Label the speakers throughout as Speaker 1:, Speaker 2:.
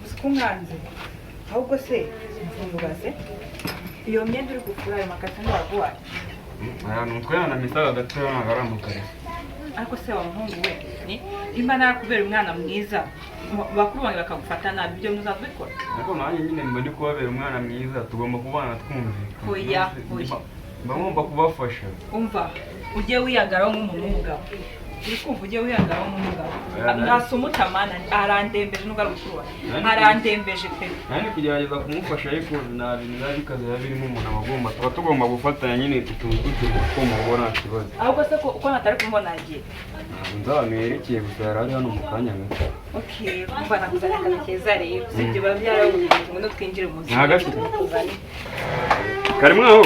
Speaker 1: uzi ko umwanzi ahubwo se mvugaze iyo myenda uri gufura ayo makata ntiwaguhaye
Speaker 2: nutwana misaga gatoya ntabwo ari amukare
Speaker 1: ariko se wa muhungu we nimba nakubera umwana mwiza bakuru banjye bakagufata nabi ibyo muzabikora
Speaker 2: ariko nanjye nyine mba ndi kubabera umwana mwiza tugomba kubana twumvikana
Speaker 1: oya
Speaker 2: mba ngomba kubafasha
Speaker 1: umva ujye wiyagaraho nk'umuntu w'umugabo uri kumva ujye wihangaraho nk'umugabo ntasumutamana arandembeje n'ubwo ari gukuru arandembeje pe
Speaker 2: nanjye kugerageza kumufasha ariko nta bintu biba bikaze biba birimo umuntu aba tuba tugomba gufatanya nyine utuntu tw'utuntu kuko mubona nta kibazo
Speaker 1: ahubwo se ko natari kumubona agiye
Speaker 2: ntabwo nzabamerekeye gusa yari ari hano mu kanya gato
Speaker 1: kumva nakuzanye akazi keza rero si ibyo biba byarabuze ngo no twinjire mu buzima
Speaker 2: kari mwaho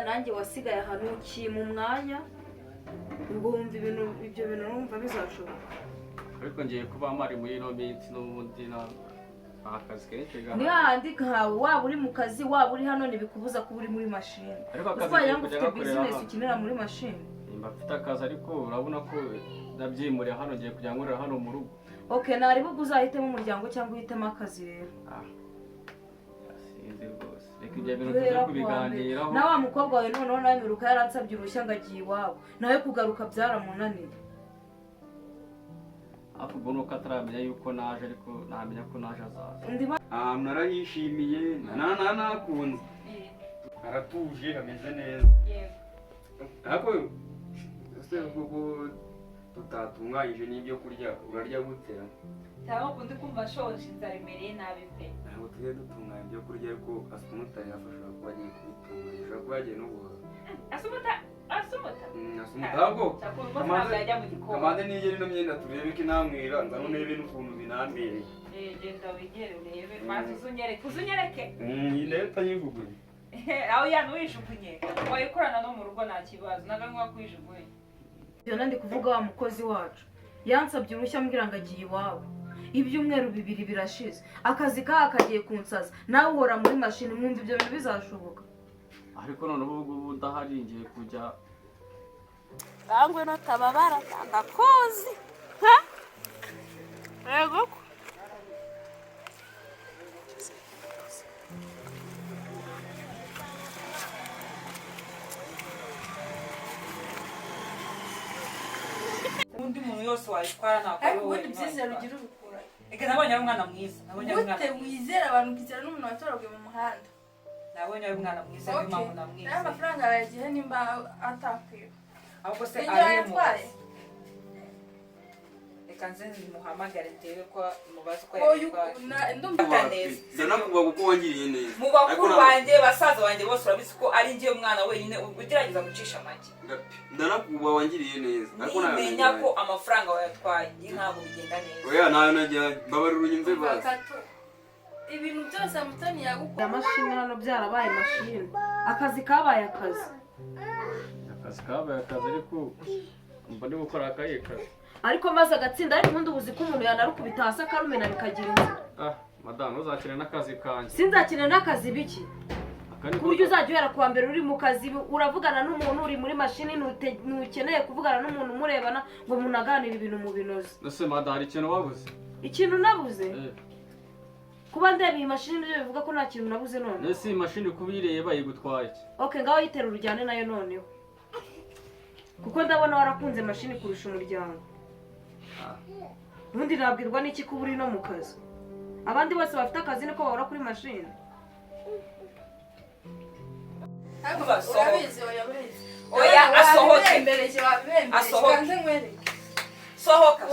Speaker 3: nanjye wasigaye ahantu ukiye mu mwanya ngo wumva ibyo bintu numva bizashoboka
Speaker 2: ariko ngiye kuba mari muri ino minsi n'ubundi akazi kenshi
Speaker 3: ni hahandi nkawe waba uri mu kazi waba uri hano ntibikubuza kuba uri muri mashini utwaye ngo ufite bizinesi ukinira muri mashini
Speaker 2: mba mfite akazi ariko urabona ko nabyimuriye hano ngiye kujya nkorera hano mu rugo
Speaker 3: nari bwo uzahitemo umuryango cyangwa uhitemo akazi rero na wa mukobwa wawe noneho nawe miruka yaransabye uruhushya ngo agiye iwabo nawe kugaruka byaramunaniye
Speaker 2: ahubwo nuko ataramenya yuko naje ariko namenya ko naje azaza narayishimiye nakunze aratuje ameze neza ariko ese kuko tutatunganyije n'ibyo kurya urarya gute
Speaker 1: cyangwa kundi kumva shonje inzara imereye nabi pe
Speaker 2: ntabwo tujye dutunganya ibyo kurya ariko asumutari yafasha kuba agiye kubitunganya ashobora kuba yagiye no guhaha asumuta ahubwo amaze nigera ino myenda turebe ko inamwira nzano nebe n'ukuntu binambereye
Speaker 1: genda wigere urebe maze uzunyereke
Speaker 2: iyi nayo utanyivugunye
Speaker 1: aho yantu wijugunye wayikorana no mu rugo nta kibazo naganywa kwijugunye
Speaker 3: Fion ndi kuvuga wa mukozi wacu yansabye uruhushya ambwira ngo agiye iwabo ibyumweru 2 birashize akazi kagiye kunsaza nawe uhora muri mashini mwumva ibyo bintu bizashoboka
Speaker 2: ariko none ubu ndahari ngiye kujya
Speaker 3: bangwe no tababara ndakozi yego
Speaker 1: undi muntu yose wayitwara ntabwo ari wowe
Speaker 3: byiza rugira ubukura
Speaker 1: nabonye ari umwana mwiza
Speaker 3: gute wizera abantu ukizera n'umuntu watoroge mu muhanda
Speaker 1: nabonye ari umwana mwiza w'impamvu namwiza
Speaker 3: amafaranga yagiye nimba atakwiba
Speaker 1: ahubwo se ari mu reka nze muhamagare ndebe ko mubaza uko yitwaye
Speaker 2: ndanakuvuga kuko wangiriye neza
Speaker 1: mu bakuru banjye basaza banjye bose urabizi ko ari ngiye umwana wenyine ugerageza gucisha make
Speaker 2: ndanakuvuga wangiriye neza
Speaker 1: ariko namenya ko amafaranga wayatwaye ntabwo bigenda neza
Speaker 2: oya nayo najya babarira unyumve bazi
Speaker 3: ibintu byose mutani yagukora mashini hano byarabaye mashini akazi kabaye akazi
Speaker 2: ariko mba ndi gukora akaye kazi
Speaker 3: ariko maze agatsinda ariko ubundi ubuzi ko umuntu yanarukubita hasi akarumena bikagira inzira
Speaker 2: madame uzakina n'akazi kanjye
Speaker 3: sinzakina n'akazi biki kuburyo uzajya uhera kuwa mbere uri mu kazi uravugana n'umuntu uri muri mashini ntukeneye kuvugana n'umuntu murebana ngo munaganire ibintu mu binoze
Speaker 2: ese madame hari ikintu wabuze
Speaker 3: ikintu nabuze kuba ndeba iyi mashini nibyo bivuga ko nta kintu nabuze none
Speaker 2: ese iyi mashini kuba uyireba yigutwaye
Speaker 3: ngaho yitera urujyane nayo noneho kuko ndabona warakunze mashini kurusha umuryango ubundi nabwirwa n'iki kuba uri no mu kazi abandi bose bafite akazi niko bahora kuri mashini
Speaker 1: oya asohoke sohoka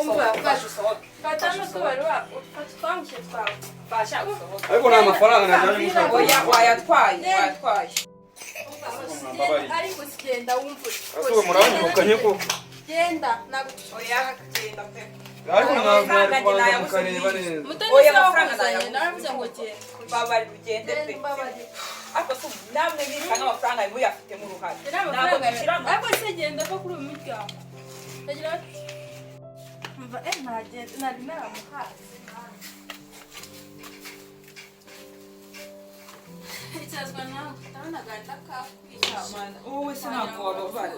Speaker 2: ariko nta mafaranga najyanye mushaka
Speaker 1: oya wayatwaye
Speaker 3: ariko sigenda wumva
Speaker 2: ariko muranyirukanye koko
Speaker 3: genda
Speaker 1: oya genda pe
Speaker 2: ariko ntabwo mukareba neza
Speaker 1: oya amafaranga
Speaker 3: nayo naravuze ngo genda
Speaker 1: babari ugende pe ariko se namwe nitanga amafaranga muyafite mu ruhare ntabwo dushyiramo
Speaker 3: ariko se genda ko kuri uyu muryango ndagira mva ntagenda nari naramuhaze icyazwa nawe ndabonaganda kakwishyura
Speaker 1: wowe se ntabwo wababara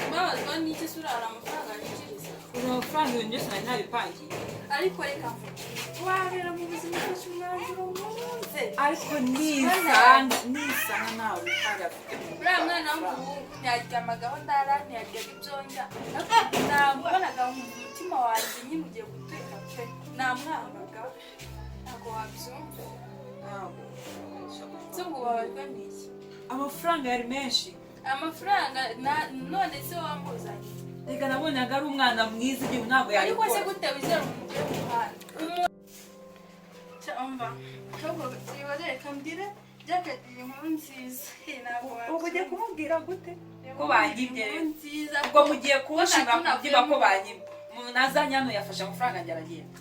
Speaker 3: mbabazwa n'iki se urara amafaranga yinjiriza
Speaker 1: amafaranga ibintu byose nari nabipangiye
Speaker 3: ariko reka wabera mu buzima bwacu umwanzuro mwumve
Speaker 1: ariko nisanga nawe utagafite
Speaker 3: uriya mwana w'umuhungu ntiyaryamagaho ndara ntiyaryaga ibyonja namubonaga mu mutima wanjye nyine ugiye gutwika pe namwangaga ntabwo wabyumva se ngo ubabajwe n'iki
Speaker 1: amafaranga yari menshi
Speaker 3: amafaranga none se wamuzanye
Speaker 1: reka nabonaga ari umwana mwiza igihe ntabwo
Speaker 3: ariko
Speaker 1: yabikora
Speaker 3: se gute wizera umuntu uri mu muhanda cyangwa reka mbwire byakagira inkuru nziza
Speaker 1: ubwo ugiye kumubwira gute ko banyibye
Speaker 3: nziza
Speaker 1: ubwo mugiye kuwushima kubyima ko banyibye umuntu nazanye hano yafashe amafaranga njye aragenda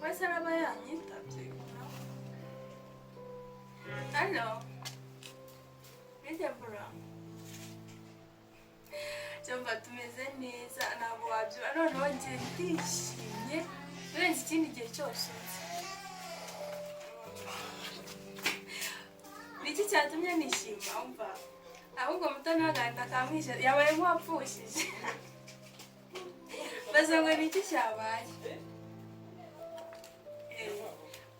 Speaker 3: wese araba yanyitabye hano Debora cyumva tumeze neza ntabwo wabyura noneho ngiye ndishimye urenze ikindi gihe cyose niki cyatumye nishima umva ahubwo mutoni w'agahinda akamwishe yabaye nk'uwapfushije baza ngo niki cyabaye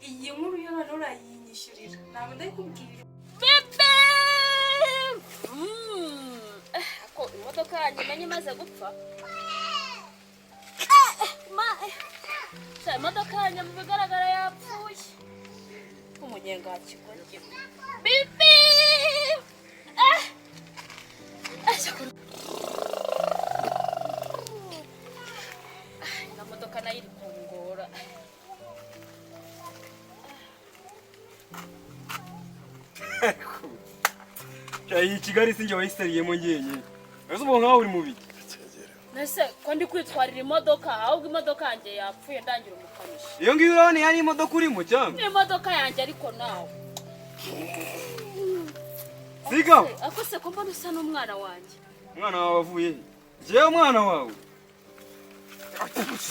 Speaker 3: iyi nkuru yo noneho urayinyishyurira ntabwo ndayikubwira
Speaker 4: ko imodoka yanjye menye imaze gupfa imodoka yanjye mu bigaragara yapfuye umunyenga wakigorye bibi na modoka nayo iri kungora
Speaker 2: iyi Kigali sinjye wayiseriyemo ngenye ese ubu nkaho uri mu biki
Speaker 4: nese ko ndi kwitwarira imodoka ahubwo imodoka yanjye yapfuye ndangira umukanishi
Speaker 2: iyo ngiyo urabona yari imodoka urimo cyangwa
Speaker 4: ni imodoka yanjye ariko nawe
Speaker 2: sigaho
Speaker 4: ako se ko mbona usa n'umwana wanjye
Speaker 2: umwana wawe avuye he njyewe umwana wawe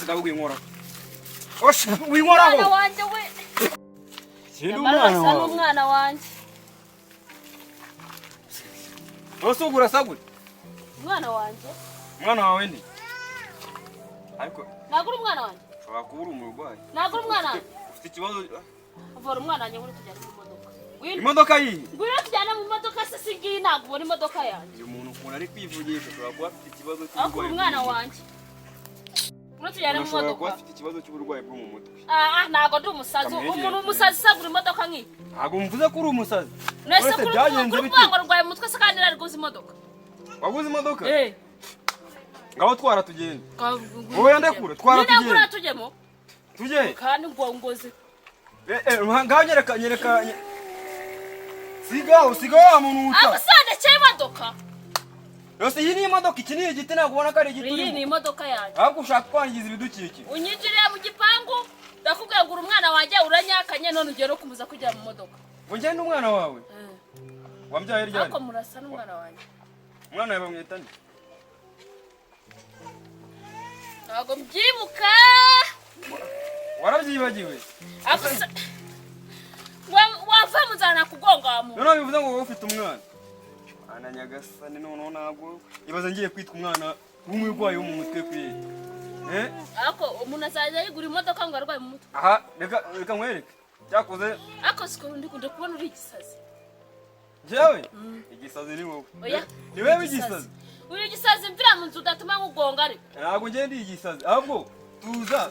Speaker 2: ndabwiye nkora winkoraho
Speaker 4: umwana wanjye we
Speaker 2: kindi umwana wawe
Speaker 4: n'umwana wanjye
Speaker 2: urasugura sagure
Speaker 4: umwana wanjye
Speaker 2: umwana wawe ndi ariko
Speaker 4: ntabwo uri umwana wanjye
Speaker 2: ushobora kuba uri umurwayi
Speaker 4: ntabwo uri umwana wanjye
Speaker 2: ufite ikibazo
Speaker 4: uvura umwana wanjye ngwino tujyane mu modoka
Speaker 2: imodoka yihe
Speaker 4: ngwino tujyane mu modoka se singiyi ntabwo ubona imodoka yanjye
Speaker 2: uyu muntu ukuntu ari kwivugisha ushobora kuba afite ikibazo
Speaker 4: ariko uri umwana wanjye ngwino tujyane mu
Speaker 2: ushobora kuba
Speaker 4: modoka
Speaker 2: afite ikibazo cy'uburwayi bwo mu mutwe
Speaker 4: ntabwo ndi umusazi umuntu umusazi usagura imodoka nk'iyi
Speaker 2: ntabwo mvuze ko uri umusazi
Speaker 4: nese
Speaker 2: Wese
Speaker 4: kuri
Speaker 2: byagenze bite?
Speaker 4: urwango rwawe mu mutwe se kandi nari guza imodoka
Speaker 2: waguze imodoka
Speaker 4: eh
Speaker 2: ngaho twara tugende wowe yandekura twara
Speaker 4: nyine
Speaker 2: tugende
Speaker 4: ngura tujyemo
Speaker 2: tujye
Speaker 4: kandi ngoze
Speaker 2: ngaho nyereka sigaho wa muntu uta
Speaker 4: agusandekeye imodoka
Speaker 2: yose iyi ni imodoka iki ni igiti ntabwo ubona ko ari igiti
Speaker 4: iyi ni imodoka yanjye
Speaker 2: ahubwo ushaka kwangiza ibidukikije
Speaker 4: unyinjiriye mu gipangu ndakubwira ngo uri umwana wanjye uranyakanye none ugiye no kumuza kujya mu modoka
Speaker 2: ngo ngende umwana wawe wambyaye ryari
Speaker 4: ariko murasa n'umwana wanjye
Speaker 2: umwana wawe bamwita nde
Speaker 4: ntabwo mbyibuka
Speaker 2: warabyibagiwe
Speaker 4: wava muzana kugonga wa muntu
Speaker 2: noneho bivuze ngo wowe ufite umwana ana nyagasani noneho ntabwo ibaze ngiye kwitwa umwana w'umurwayi wo mu mutwe kwe
Speaker 4: ariko umuntu azajya yigura imodoka ngo arwaye mu mutwe
Speaker 2: aha reka nkwereke cyakoze
Speaker 4: ariko siko ndikunda kubona uri igisazi
Speaker 2: njyewe igisazi ni wowe
Speaker 4: oya
Speaker 2: ni wewe igisazi
Speaker 4: uri igisazi mvira mu nzu udatuma ngugonga ariko
Speaker 2: ntabwo njye ndi igisazi ahubwo tuza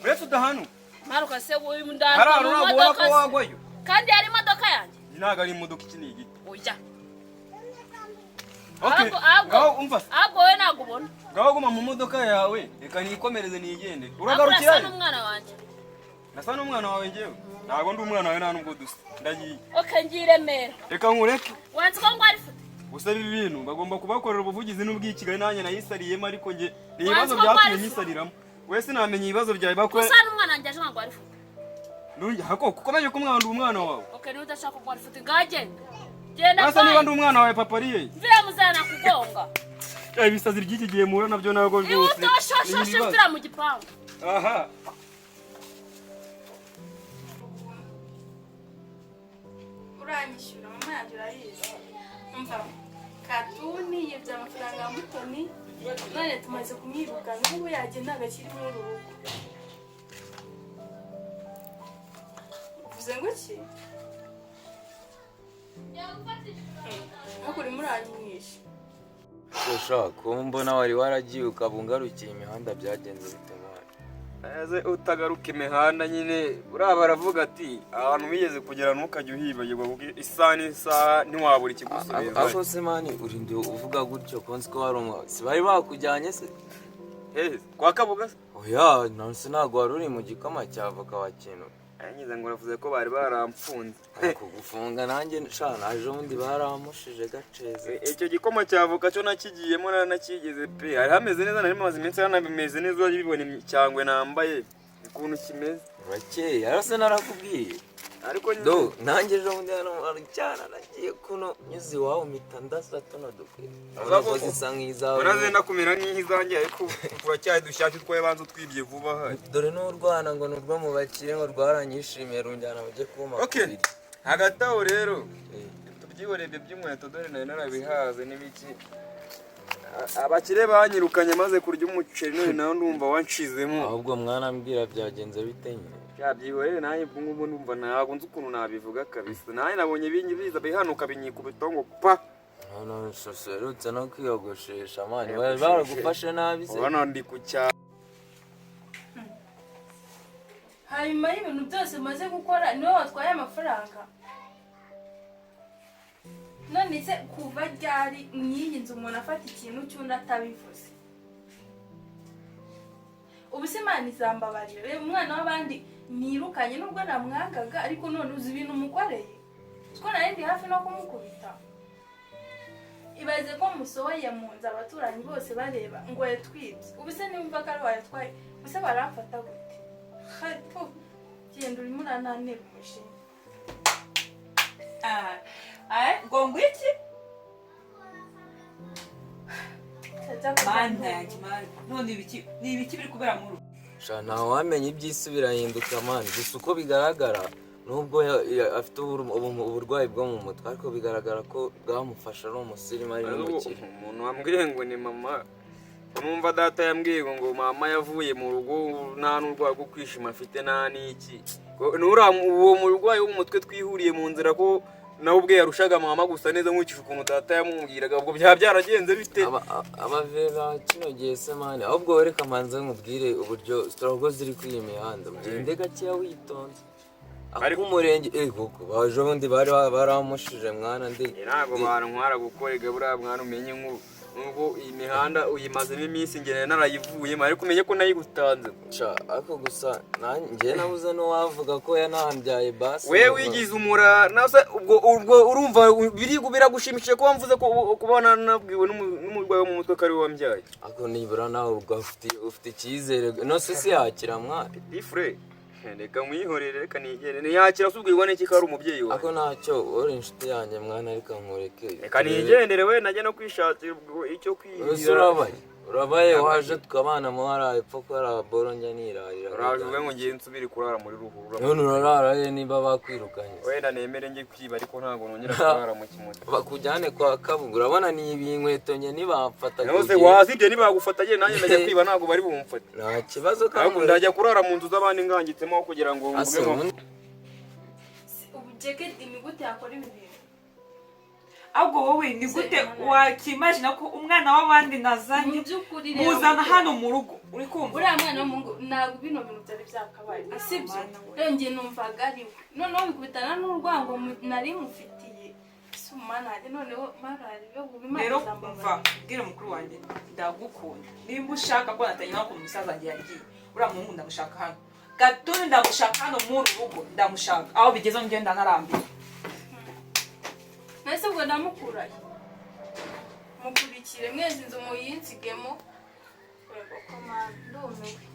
Speaker 2: uretse udahanu
Speaker 4: maruka se wowe
Speaker 2: hari
Speaker 4: ndanda
Speaker 2: ahantu
Speaker 4: mu
Speaker 2: ntabwo ubona ko
Speaker 4: modoka
Speaker 2: wagwayo
Speaker 4: kandi hari imodoka yanjye
Speaker 2: iyi ntabwo ari imodoka iki ni igiti
Speaker 4: oya
Speaker 2: okay ngaho umva
Speaker 4: ahubwo wowe ntabwo ubona
Speaker 2: ngaho guma mu modoka yawe reka nikomereze nigende
Speaker 4: uragarukira
Speaker 2: uragarukira
Speaker 4: n'umwana wanjye
Speaker 2: nasa n'umwana wawe njyewe ntabwo ndi umwana wawe nta nubwo dusa ndagiye
Speaker 4: okay ngiye Remera
Speaker 2: reka nkureke
Speaker 4: wanze ko ngo ari foto
Speaker 2: gusa ibi bintu bagomba kubakorera ubuvugizi n'ubwikigali nanjye nayisariyemo ariko njye ni ibibazo byatumye nyisariramo wese namenye ibibazo byawe bakora
Speaker 4: gusa n'umwana wanjye aje ngo ari foto
Speaker 2: ndungi hako kukomeje kumwanda umwana wawe
Speaker 4: okay niba udashaka ko ari foto ngagenda genda
Speaker 2: asa niba ndi umwana wawe papa ariye
Speaker 4: mvira muzana kugonga
Speaker 2: ibisazi ry'iki gihe muhura nabyo ntabwo rwose
Speaker 4: utoshoshe mvira mu gipangu
Speaker 2: aha
Speaker 4: uranyishyura mama yanjye urayizi umva katuni yibye amafaranga ya mutoni none tumaze kumwirukana ubu yagenda agakiri muri uru rugo uvuze ngo iki ntabwo urimo uranyisha
Speaker 5: ushaka mbona wari waragiye ukabungarukiye imihanda byagenze bite
Speaker 2: Eze utagaruka imihanda nyine uraba aravuga ati ahantu wigeze kugera ntukajye uhibagirwa kuko isaha n'isaha ntiwabura ikigusubira
Speaker 5: aho se mani urinde uvuga gutyo konsi ko hari si bari bakujyanye se
Speaker 2: kwa Kabuga se
Speaker 5: oya nonse ntabwo wari uri mu gikoma cya avoka wa kintu
Speaker 2: yanyize ngo navuze ko bari baramfunze
Speaker 5: kugufunga nanjye shana aje ubundi baramushije gaceze
Speaker 2: icyo gikoma cya avoka cyo nakigiyemo nakigeze pe hari hameze neza nari maze iminsi yanabimeze neza wari bibona cyangwe nambaye ukuntu kimeze
Speaker 5: bakeye arase narakubwiye
Speaker 2: ariko
Speaker 5: do nanjye ejo bundi hano cyane nagiye kuno nyuzi wawe mpita ndasa tuno dukwe aho zisa nk'izawe
Speaker 2: urazenda kumera nk'izanjye ariko turacyari dushyashye twaye banze twibye vuba hari
Speaker 5: dore n'urwana ngo nurwo mu bakire ngo rwaranyishimiye runjyana mujye kuma
Speaker 2: okay hagati aho rero tubyiborebye by'inkweto dore nari narabihaze n'ibiki abakire banyirukanye maze kurya umuceri none nawe ndumva wanshizemo
Speaker 5: ahubwo mwana mbwira byagenze bite nyine
Speaker 2: byabyihorere naye ubwo ndumva ntabwo nzi ukuntu nabivuga kabisa naye nabonye biza bihanuka binyikubita ngo pa
Speaker 5: none shose rutse no kwiyogoshesha mani bari baragufashe nabi se
Speaker 2: hano ndi ku cyaro
Speaker 4: hanyuma y'ibintu byose umaze gukora niwe watwaye amafaranga none se kuva ryari mw'iyi nzu umuntu afata ikintu cy'undi atabivuze ubu se imana izambabarira reba umwana w'abandi nirukanye nubwo namwangaga ariko none uzi ibintu umukoreye ko nari ndi hafi no kumukubita ibaze ko musohoye mu nzu abaturanyi bose bareba ngo yatwibye ubu se nimba ko ari wayatwaye ubuse baramfata gute hato genda urimo urananira umushinga
Speaker 1: ngo ngwiki mana yanjye mana none ni ibiki biri kubera muri
Speaker 5: sha ntawe wamenye iby'isi birahinduka mani gusa uko bigaragara nubwo afite uburwayi bwo mu mutwe ariko bigaragara ko bwamufasha ari umusirimu ari n'umukire
Speaker 2: umuntu wambwiye ngo ni mama numva data yambwiye ngo mama yavuye mu rugo nta n'urwayi rwo kwishima afite nta n'iki uwo murwayi wo mu mutwe twihuriye mu nzira ko nawe ubwe yarushaga mama gusa neza nkurikije ukuntu data yamubwiraga ubwo byaba byaragenze bite
Speaker 5: abavera kino gihe se mani ahubwo wereka manze nkubwire uburyo strogo ziri kuri iyi mihanda ugende gakeya witonze ariko umurenge koko baje ubundi bari baramushije mwana ndi
Speaker 2: ntabwo bantwara gukorega buriya mwana umenye nubwo iyi mihanda uyimazemo iminsi ngene narayivuyemo ariko umenye ko nayigutanze
Speaker 5: ariko gusa nanjye nabuze n'uwavuga ko yanambyaye basi
Speaker 2: we wigize umura nase ubwo urumva biragushimishije ko wamvuze ko kubona nabwiwe n'umurwayi wo mu mutwe ko ari we wambyaye
Speaker 5: ariko nibura nawe ufite icyizere no se yakira mwana
Speaker 2: difure reka mwihorere reka nigere ntiyakira subwirwa n'iki ko ari umubyeyi wawe
Speaker 5: ako ntacyo uri inshuti yanjye mwana ariko nkureke
Speaker 2: reka nigendere we najya no kwishakira icyo kwirira
Speaker 5: urabaye waje tukabana mu haraye pfa ko ari aboro njya nirarira
Speaker 2: uraje uvuge ngo ngiye nsubire kurara muri ruhurura
Speaker 5: none urarara niba bakwirukanye
Speaker 2: wenda nemere njye kwiba ariko ntabwo nongera kurara mu kimoto
Speaker 5: bakujyane kwa Kabuga urabona ni ibinkweto nye nibamfata
Speaker 2: nose wazibye nibagufata je nanjye ndajya kwiba ntabwo bari bumfate
Speaker 5: nta kibazo
Speaker 2: kandi ndajya kurara mu nzu z'abandi ngangitsemo kugira ngo mvuge ngo
Speaker 4: ubu jacket ni gute yakora ibi bintu
Speaker 1: ahubwo wowe ni gute wakimagina ko umwana w'abandi nazanye muzana hano mu rugo uri kumva
Speaker 4: uriya mwana w'umuhungu ntabwo bino bintu byari byakabaye sibyo rero njye numvaga ari we noneho bikubitana n'urwango nari mufitiye si umwana wanjye noneho marari yo gubimana
Speaker 1: rero umva bwira mukuru wanjye ndagukunda nimba ushaka ko natanyina ko umusaza wanjye yagiye uriya muhungu ndamushaka hano Katuni ndamushaka hano mu rugo ndamushaka aho bigeze ngenda narambiye
Speaker 4: nase ubwo ndamukuraye mukurikire mwezi inzu muyinsigemo wego ko mana ndumiwe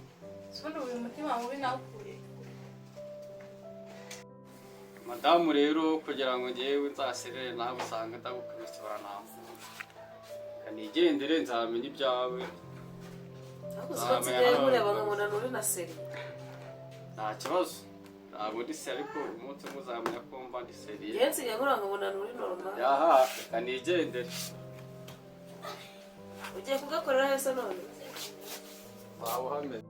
Speaker 4: sundi uyu mutima mubi nawukuye
Speaker 6: madamu rero kugira ngo ngewe nzaserere nawe usanga ndagukubise baranamvura kanigendere nzamenya ibyawe
Speaker 7: nsigaye mureba nkabona nturi na seri
Speaker 6: nta kibazo ntabwo ndi se ariko umunsi umwe uzamenya ko mba ndi seriye
Speaker 3: njye nsigaye nkora nkabona uri normal
Speaker 6: yaha reka nigendere
Speaker 3: ugiye kugakorera hese none
Speaker 6: waba uhameze